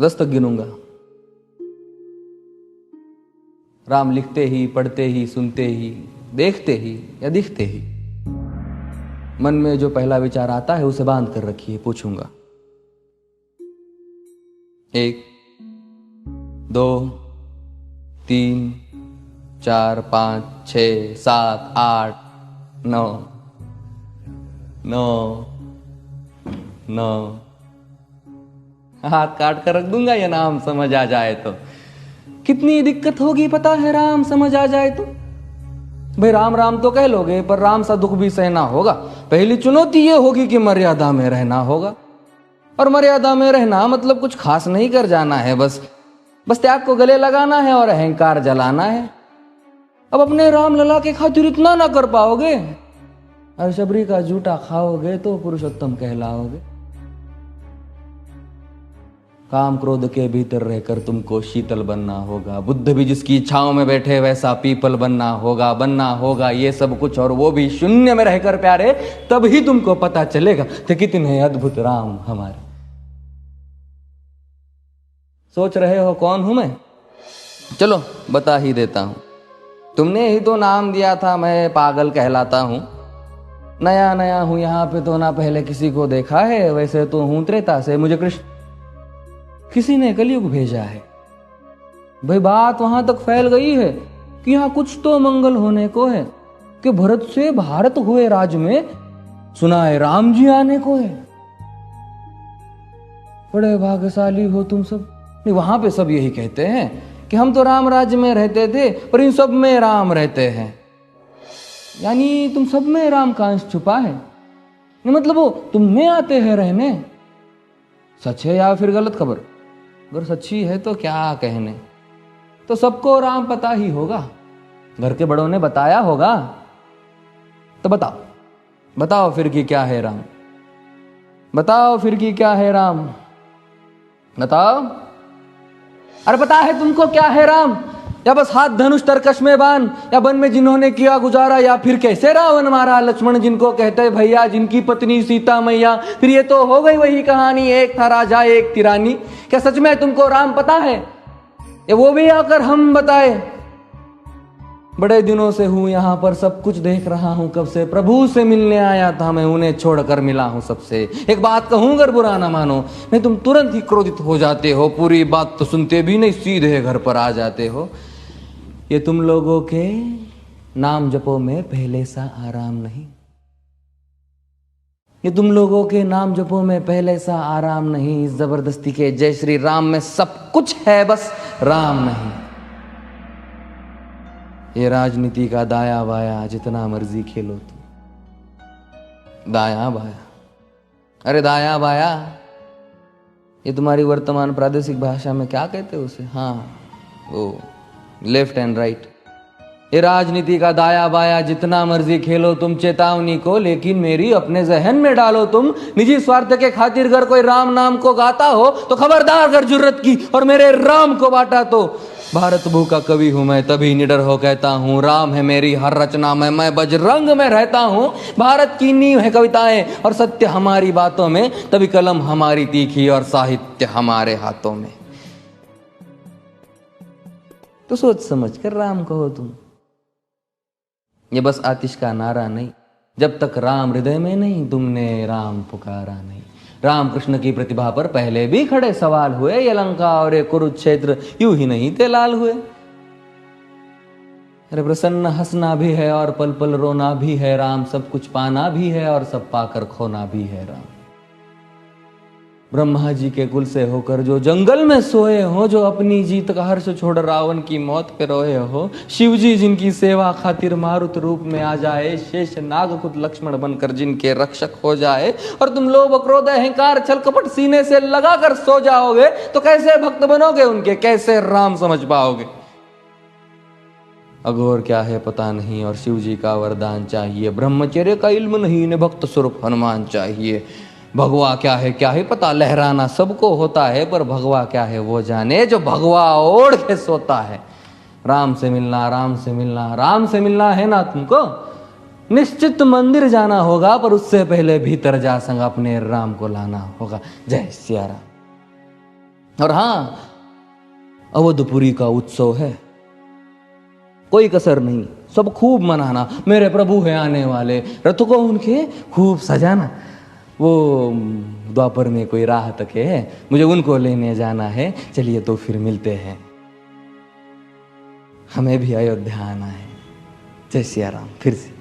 10 तक गिनूंगा। राम लिखते ही, पढ़ते ही, सुनते ही, देखते ही या दिखते ही मन में जो पहला विचार आता है उसे बांध कर रखिए। पूछूंगा 1 2 3 4 5 6 7 8 9 9 9। हाथ काट कर रख दूंगा या नाम समझ आ जाए तो। कितनी दिक्कत होगी पता है राम समझ आ जाए तो। भाई राम राम तो कह लोगे पर राम सा दुख भी सहना होगा। पहली चुनौती ये होगी कि मर्यादा में रहना होगा। और मर्यादा में रहना मतलब कुछ खास नहीं कर जाना है, बस त्याग को गले लगाना है और अहंकार जलाना है। अब अपने राम लला के खातिर इतना ना कर पाओगे और शबरी का जूठा खाओगे तो पुरुषोत्तम कहलाओगे। काम क्रोध के भीतर रहकर तुमको शीतल बनना होगा। बुद्ध भी जिसकी इच्छाओं में बैठे वैसा पीपल बनना होगा ये सब कुछ, और वो भी शून्य में रहकर प्यारे। तभी तुमको पता चलेगा कि कितने अद्भुत राम हमारे। सोच रहे हो कौन हूं मैं? चलो बता ही देता हूं। तुमने ही तो नाम दिया था मैं पागल कहलाता हूं। नया नया हूं यहाँ पे तो ना पहले किसी को देखा है। वैसे तो हूं त्रेता से, मुझे कृष्ण किसी ने कलयुग भेजा है। भाई बात वहां तक फैल गई है कि यहाँ कुछ तो मंगल होने को है कि भरत से भारत हुए राज में सुना है राम जी आने को है। बड़े भाग्यशाली हो तुम सब। नहीं, वहां पे सब यही कहते हैं कि हम तो राम राज्य में रहते थे पर इन सब में राम रहते हैं। यानी तुम सब में राम का अंश छुपा है। नहीं मतलब वो तुम में आते हैं रहने। सच है या फिर गलत खबर? अगर सच्ची है तो क्या कहने। तो सबको राम पता ही होगा, घर के बड़ों ने बताया होगा। तो बताओ फिर कि क्या है राम। बताओ फिर कि क्या है राम। बताओ। अरे पता है तुमको क्या है राम? या बस हाथ धनुष तरकश में बांध, या वन में जिन्होंने किया गुजारा, या फिर कैसे रावण मारा लक्ष्मण जिनको कहते भैया, जिनकी पत्नी सीता मैया। फिर ये तो हो गई वही कहानी, एक था राजा एक थी रानी। क्या सच में तुमको राम पता है? या वो भी आकर हम बताए? बड़े दिनों से हूं यहां पर, सब कुछ देख रहा हूं कब से। प्रभु से मिलने आया था मैं, उन्हें छोड़कर मिला हूं सबसे। एक बात कहूं अगर बुरा ना मानो, मैं तुम तुरंत ही क्रोधित हो जाते हो। पूरी बात तो सुनते भी नहीं, सीधे घर पर आ जाते हो। ये तुम लोगों के नाम जपो में पहले सा आराम नहीं। ये तुम लोगों के नाम जपो में पहले सा आराम नहीं। इस जबरदस्ती के जय श्री राम में सब कुछ है, बस राम नहीं। ये राजनीति का दाया बाया जितना मर्जी खेलो तुम। दाया बाया, अरे दाया बाया ये तुम्हारी वर्तमान प्रादेशिक भाषा में क्या कहते हो उसे? हाँ वो लेफ्ट एंड राइट। ये राजनीति का दाया बाया जितना मर्जी खेलो तुम चेतावनी को, लेकिन मेरी अपने जहन में डालो तुम। निजी स्वार्थ के खातिर अगर कोई राम नाम को गाता हो तो खबरदार अगर जुर्रत की और मेरे राम को बांटा तो। भारत भू का कवि हूं मैं, तभी निडर हो कहता हूं राम है मेरी हर रचना में, मैं बजरंग में रहता हूं। भारत की नींव है कविताएं और सत्य हमारी बातों में, तभी कलम हमारी तीखी और साहित्य हमारे हाथों में। तो सोच समझ कर राम कहो तुम। ये बस आतिश का नारा नहीं, जब तक राम हृदय में नहीं तुमने राम पुकारा नहीं। राम कृष्ण की प्रतिभा पर पहले भी खड़े सवाल हुए। ये लंका और ये कुरुक्षेत्र यूं ही नहीं थे लाल हुए। अरे प्रसन्न हंसना भी है और पल पल रोना भी है राम। सब कुछ पाना भी है और सब पाकर खोना भी है राम। ब्रह्मा जी के कुल से होकर जो जंगल में सोए हो, जो अपनी जीत का हर्ष छोड़ रावण की मौत पे रोए हो। शिव जी जिनकी सेवा खातिर मारुत रूप में आ जाए, शेष नाग खुद लक्ष्मण बनकर जिनके रक्षक हो जाए। और तुम लोभ क्रोध अहंकार छल कपट सीने से लगा कर सो जाओगे तो कैसे भक्त बनोगे उनके, कैसे राम समझ पाओगे? अघोर क्या है पता नहीं और शिव जी का वरदान चाहिए। ब्रह्मचर्य का इल्म नहीं ने भक्त स्वरूप हनुमान चाहिए। भगवा क्या है पता, लहराना सबको होता है पर भगवा क्या है वो जाने जो भगवा ओढ़ के सोता है। राम से मिलना, राम से मिलना, राम से मिलना है ना तुमको? निश्चित मंदिर जाना होगा पर उससे पहले भीतर जा संग अपने राम को लाना होगा। जय सिया राम। और हाँ, अवधपुरी का उत्सव है, कोई कसर नहीं, सब खूब मनाना। मेरे प्रभु है आने वाले, रथ को उनके खूब सजाना। वो द्वापर में कोई राह तक है, मुझे उनको लेने जाना है। चलिए तो फिर मिलते हैं, हमें भी अयोध्या आना है। जय सिया राम। फिर से